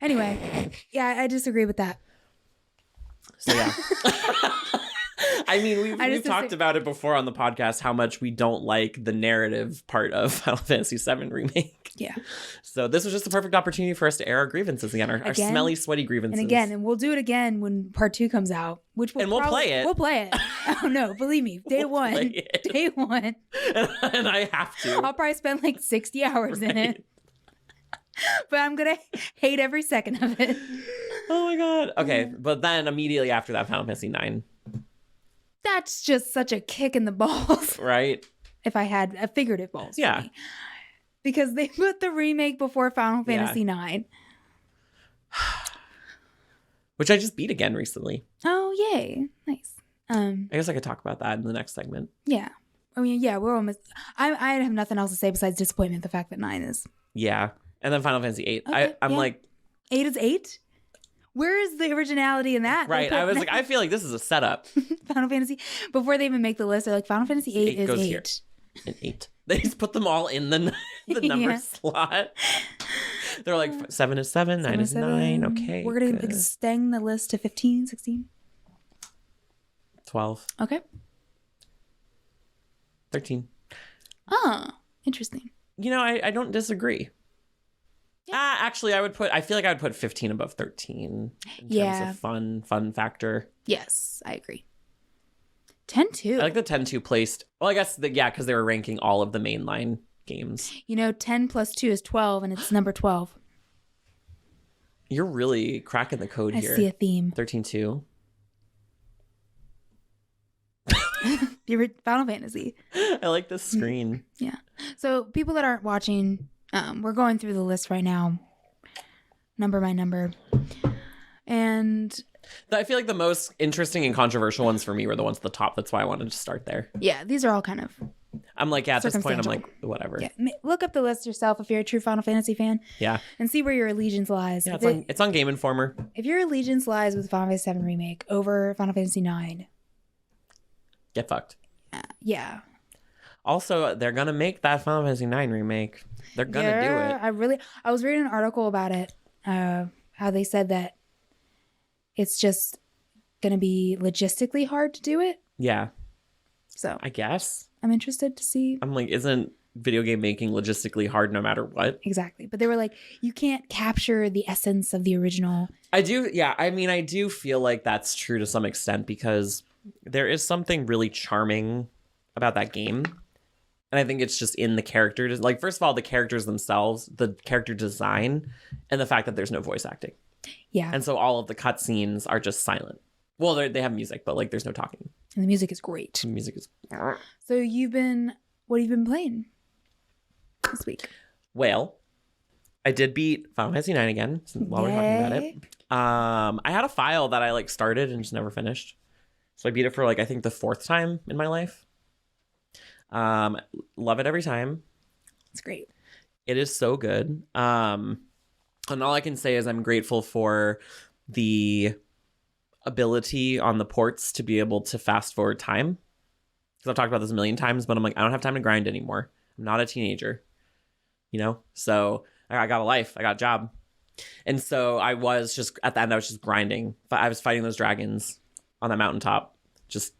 Anyway, yeah, I disagree with that. So yeah. I mean, we've talked about it before on the podcast how much we don't like the narrative part of Final Fantasy VII Remake. Yeah. So this was just the perfect opportunity for us to air our grievances again, our smelly, sweaty grievances. And we'll do it again when part 2 comes out, which we'll play it. We'll play it. Oh no, believe me, day one. Day one. And I have to. I'll probably spend like 60 hours in it. But I'm going to hate every second of it. Oh my God. Okay, but then immediately after that, Final Fantasy IX. That's just such a kick in the balls. Right? If I had a figurative balls. Yeah. For me. Because they put the remake before Final Fantasy IX. Which I just beat again recently. Oh, yay. Nice. I guess I could talk about that in the next segment. Yeah. I mean, yeah, we're almost... I have nothing else to say besides disappointment, the fact that 9 is... Yeah. And then Final Fantasy VIII. Okay, I'm like... 8 is 8? Where is the originality in that? Right. I was like, I feel like this is a setup. Final Fantasy... Before they even make the list, they're like, Final Fantasy 8 is 8. Here. And 8. They just put them all in the number slot. They're like, 7 is 7, 9 is 9. Okay. We're going to extend the list to 15, 16. 12. Okay. 13. Oh, interesting. You know, I don't disagree. Yeah. Actually, I feel like I would put 15 above 13 in terms of fun factor. Yes, I agree. 10-2. I like the 10-2 placed. Well, I guess, because they were ranking all of the mainline games. You know, 10 plus 2 is 12, and it's number 12. You're really cracking the code here. I see a theme. 13-2. Final Fantasy. I like this screen. Yeah. So people that aren't watching, we're going through the list right now, number by number. And I feel like the most interesting and controversial ones for me were the ones at the top. That's why I wanted to start there. Yeah, these are all kind of... I'm like, at this point, I'm like, whatever. Yeah, look up the list yourself if you're a true Final Fantasy fan. Yeah. And see where your allegiance lies. Yeah, it's on Game Informer. If your allegiance lies with Final Fantasy VII Remake over Final Fantasy IX... Get fucked. Yeah. Also, they're going to make that Final Fantasy IX remake. They're going to do it. I was reading an article about it, how they said that it's just going to be logistically hard to do it. Yeah. So I guess. I'm interested to see. I'm like, isn't video game making logistically hard no matter what? Exactly. But they were like, you can't capture the essence of the original. I do. Yeah. I mean, I do feel like that's true to some extent because there is something really charming about that game. And I think it's just in the characters. Like, first of all, the characters themselves, the character design, and the fact that there's no voice acting. Yeah. And so all of the cutscenes are just silent. Well, they have music, but like there's no talking. And the music is great. The music is... So what have you been playing this week? Well, I did beat Final Fantasy IX again while we're talking about it. I had a file that I like started and just never finished. So I beat it for like, I think the 4th time in my life. Love it every time. It's great. It is so good. And all I can say is I'm grateful for the ability on the ports to be able to fast forward time. Because I've talked about this a million times, but I'm like, I don't have time to grind anymore. I'm not a teenager, you know? So I got a life. I got a job. And so I was just, at the end, I was just grinding. I was fighting those dragons on that mountaintop, just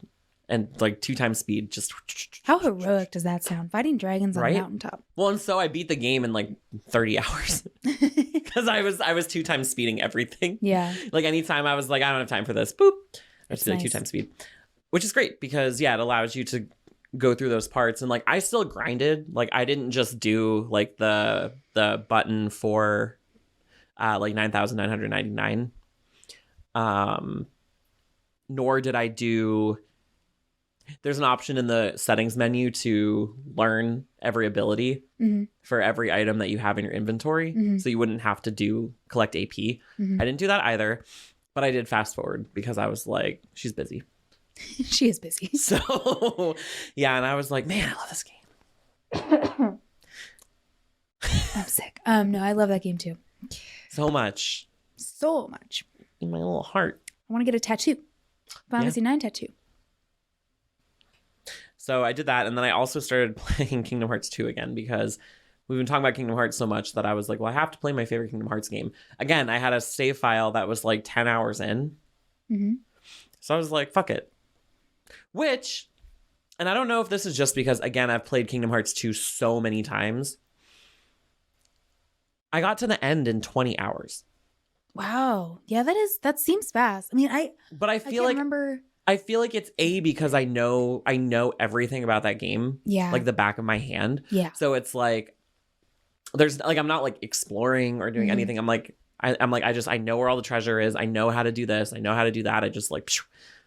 and like 2 times speed. Just How heroic does that sound? Fighting dragons on Right? a mountaintop. well, and so I beat the game in like 30 hours because I was 2 times speeding everything. Yeah. Like anytime I was like, I don't have time for this, boop, I just did like 2 nice. times speed, which is great because it allows you to go through those parts. And like I still grinded. Like I didn't just do like the button for like 9,999. Nor did I do. There's an option in the settings menu to learn every ability for every item that you have in your inventory. So you wouldn't have to collect AP. I didn't do that either, but I did fast forward because I was like, she's busy. She is busy. So yeah, and I was like, man, I love this game. I'm sick. No, I love that game too. So much. So much. In my little heart. I want to get a tattoo. Final Fantasy 9 tattoo. So I did that, and then I also started playing Kingdom Hearts 2 again because we've been talking about Kingdom Hearts so much that I was like, well, I have to play my favorite Kingdom Hearts game. Again, I had a save file that was like 10 hours in. So I was like, fuck it. Which, and I don't know if this is just because, again, I've played Kingdom Hearts 2 so many times. I got to the end in 20 hours. Wow. Yeah, that seems fast. I mean, I feel like remember. I feel like it's because I know everything about that game. Yeah. Like the back of my hand. Yeah. So it's like there's like I'm not like exploring or doing anything. I'm like I know where all the treasure is. I know how to do this. I know how to do that. I just like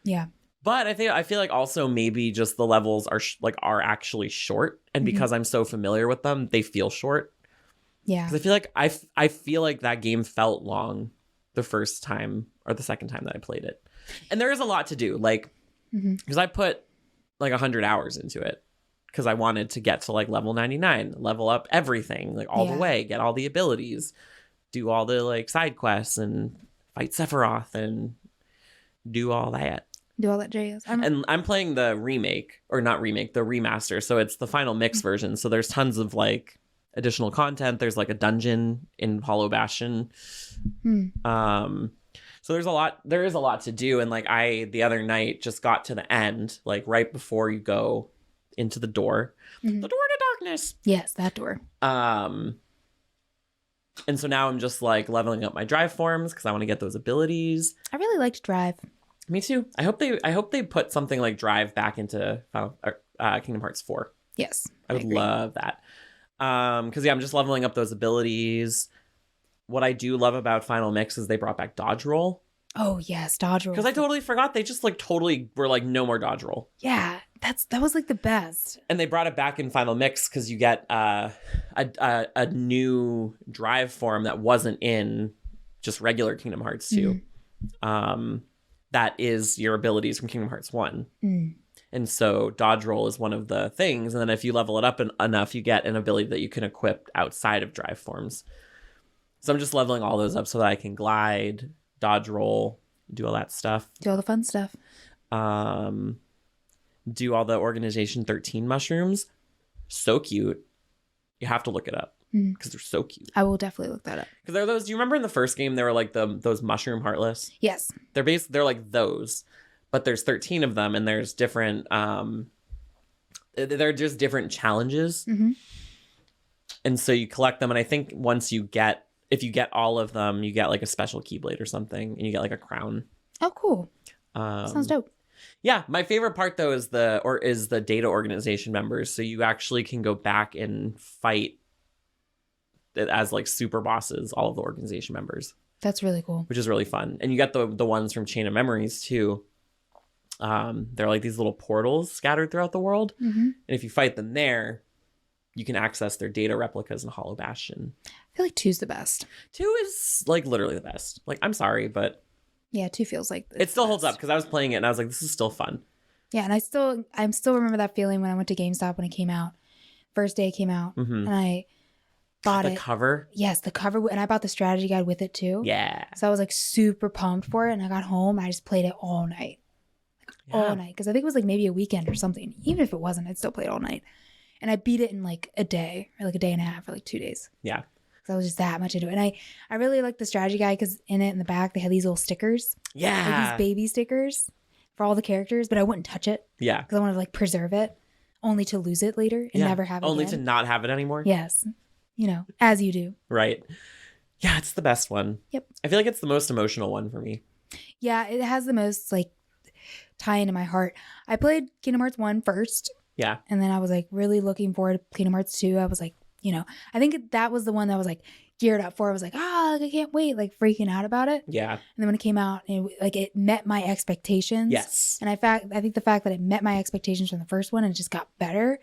Yeah. But I feel like also maybe just the levels are actually short, and because I'm so familiar with them, they feel short. Yeah. Because I feel like I feel like that game felt long the first time or the second time that I played it. And there is a lot to do, like, because I put like 100 hours into it because I wanted to get to like level 99, level up everything, like all the way, get all the abilities, do all the like side quests and fight Sephiroth and do all that. Do all that jazz. And I'm playing the the remaster. So it's the final mix version. So there's tons of like additional content. There's like a dungeon in Hollow Bastion. So there is a lot to do. And like the other night just got to the end, like right before you go into the door, the door to darkness. Yes, that door. And so now I'm just like leveling up my drive forms because I want to get those abilities. I really liked Drive. Me too. I hope they put something like Drive back into Kingdom Hearts 4. Yes. I would love that. Because I'm just leveling up those abilities. What I do love about Final Mix is they brought back dodge roll. Oh yes, dodge roll. Because I totally forgot they just like totally were like no more dodge roll. Yeah, that was like the best. And they brought it back in Final Mix because you get a new drive form that wasn't in just regular Kingdom Hearts 2. That is your abilities from Kingdom Hearts 1. And so dodge roll is one of the things. And then if you level it up enough, you get an ability that you can equip outside of drive forms. So I'm just leveling all those up so that I can glide, dodge roll, do all that stuff. Do all the fun stuff. Do all the Organization 13 mushrooms. So cute. You have to look it up because they're so cute. I will definitely look that up. Because they're those. Do you remember in the first game they were like those mushroom heartless? Yes. They're like those, but there's 13 of them, and there's different. They're just different challenges, and so you collect them. And I think if you get all of them, you get like a special Keyblade or something, and you get like a crown. Oh, cool. Sounds dope. Yeah, my favorite part though is the data organization members. So you actually can go back and fight as like super bosses, all of the organization members. That's really cool. Which is really fun. And you get the ones from Chain of Memories too. They're like these little portals scattered throughout the world. And if you fight them there, you can access their data replicas in Hollow Bastion. I feel like 2's the best. 2 is like literally the best. Like, I'm sorry, but yeah, 2 feels like it still holds up because I was playing it and I was like, this is still fun. Yeah, and I still remember that feeling when I went to GameStop when it came out. First day it came out, and I bought the cover. Yes, the cover, and I bought the strategy guide with it too. Yeah. So I was like super pumped for it, and I got home, I just played it all night, all night, because I think it was like maybe a weekend or something. Even if it wasn't, I'd still play it all night, and I beat it in like a day or like a day and a half or like 2 days. Yeah. So I was just that much into it, and I really liked the strategy guide because in the back they had these little stickers. Yeah. Like these baby stickers for all the characters, but I wouldn't touch it Yeah. because I want to like preserve it, only to lose it later and never have it Only again. to not have it anymore. Yes, as you do. Right. Yeah, it's the best one. Yep. I feel like it's the most emotional one for me. Yeah, it has the most like tie into my heart. I played Kingdom Hearts 1 first. Yeah. And then I was like really looking forward to Kingdom Hearts 2. I was like, I think that was the one that I was like geared up for. I was like, I can't wait, like freaking out about it. Yeah. And then when it came out, it met my expectations. Yes. And I think the fact that it met my expectations from the first one and just got better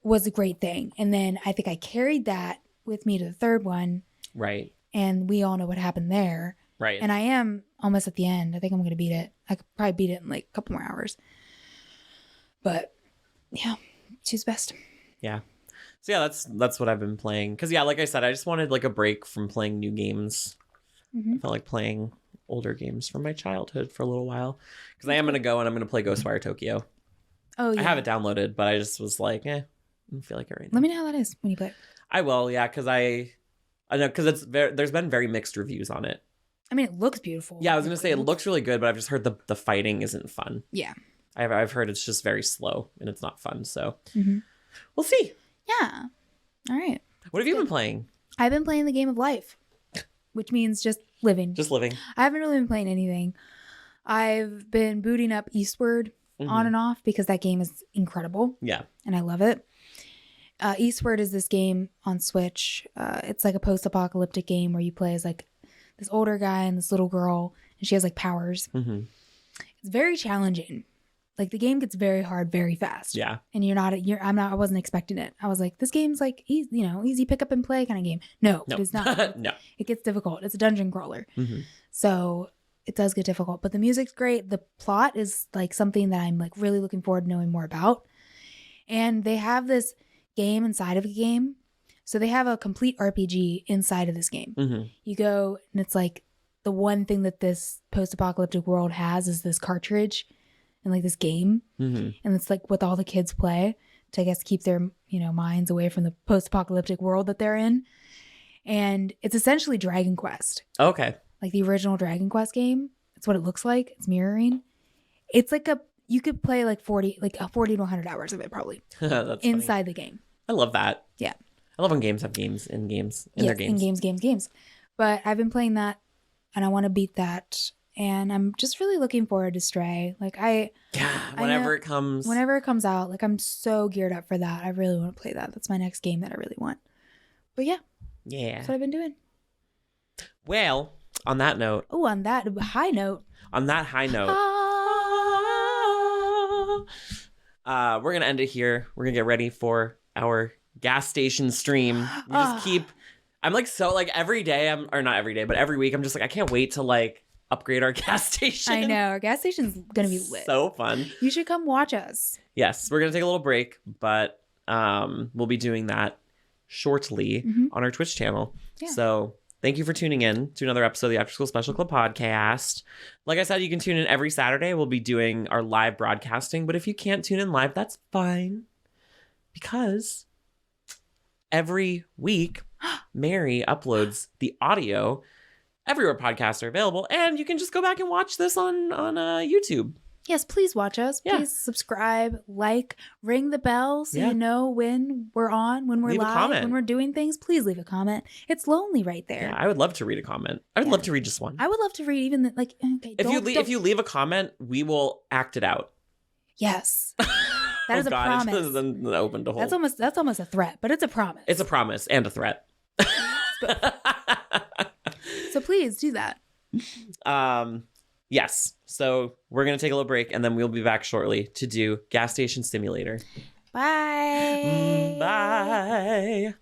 was a great thing. And then I think I carried that with me to the third one. Right. And we all know what happened there. Right. And I am almost at the end. I think I'm going to beat it. I could probably beat it in like a couple more hours. But yeah, choose best. Yeah. So yeah, that's what I've been playing. Because yeah, like I said, I just wanted like a break from playing new games. I felt like playing older games from my childhood for a little while. Because I am going to go and I'm going to play Ghostwire Tokyo. Oh, yeah. I have it downloaded, but I just was like, I don't feel like it right now. Let me know how that is when you play it. I will, yeah, because I know, because there's been very mixed reviews on it. I mean, it looks beautiful. Yeah, I was going to say it looks really good, but I've just heard the fighting isn't fun. Yeah. I've heard it's just very slow and it's not fun. So we'll see. Yeah. All right. What have you been playing? I've been playing the game of life, which means just living. Just living. I haven't really been playing anything. I've been booting up Eastward on and off because that game is incredible. Yeah. And I love it. Eastward is this game on Switch. It's like a post-apocalyptic game where you play as like this older guy and this little girl, and she has like powers. It's very challenging. Like the game gets very hard very fast. Yeah. And I wasn't expecting it. I was like, this game's like easy, easy pick up and play kind of game. No, it is not. No. It gets difficult. It's a dungeon crawler. So it does get difficult, but the music's great. The plot is like something that I'm like really looking forward to knowing more about. And they have this game inside of a game. So they have a complete RPG inside of this game. You go and it's like the one thing that this post-apocalyptic world has is this cartridge and like this game. And it's like what all the kids play to, I guess, keep their, minds away from the post-apocalyptic world that they're in. And it's essentially Dragon Quest. Okay. Like the original Dragon Quest game. It's what it looks like. It's mirroring. It's like you could play like 40 to 100 hours of it probably. That's inside funny. the game. I love that. Yeah. I love when games have games in games in their games. In games. But I've been playing that and I want to beat that. And I'm just really looking forward to Stray. Like whenever it comes. Whenever it comes out, like I'm so geared up for that. I really want to play that. That's my next game that I really want. But yeah. Yeah. That's what I've been doing. Well, on that note. Oh, on that high note. We're going to end it here. We're going to get ready for our gas station stream. We just keep, I'm like, so like every day or not every day, but every week I'm just like, I can't wait to like upgrade our gas station. I know. Our gas station's going to be lit. So fun. You should come watch us. Yes. We're going to take a little break, but we'll be doing that shortly on our Twitch channel. Yeah. So thank you for tuning in to another episode of the After School Special Club podcast. Like I said, you can tune in every Saturday. We'll be doing our live broadcasting, but if you can't tune in live, that's fine. Because every week, Mary uploads the audio everywhere podcasts are available, and you can just go back and watch this on YouTube. Yes, please watch us. Yeah. Please subscribe, like, ring the bell so you know when we're on, when we're Leave a live, comment. when we're doing things. Please leave a comment. It's lonely right there. Yeah, I would love to read a comment. I would love to read just one. I would love to read even If you leave a comment, we will act it out. Yes. That is a promise. It isn't open to hold. That's almost a threat, but it's a promise. It's a promise and a threat. So please do that. Yes. So we're going to take a little break and then we'll be back shortly to do Gas Station Simulator. Bye. Bye.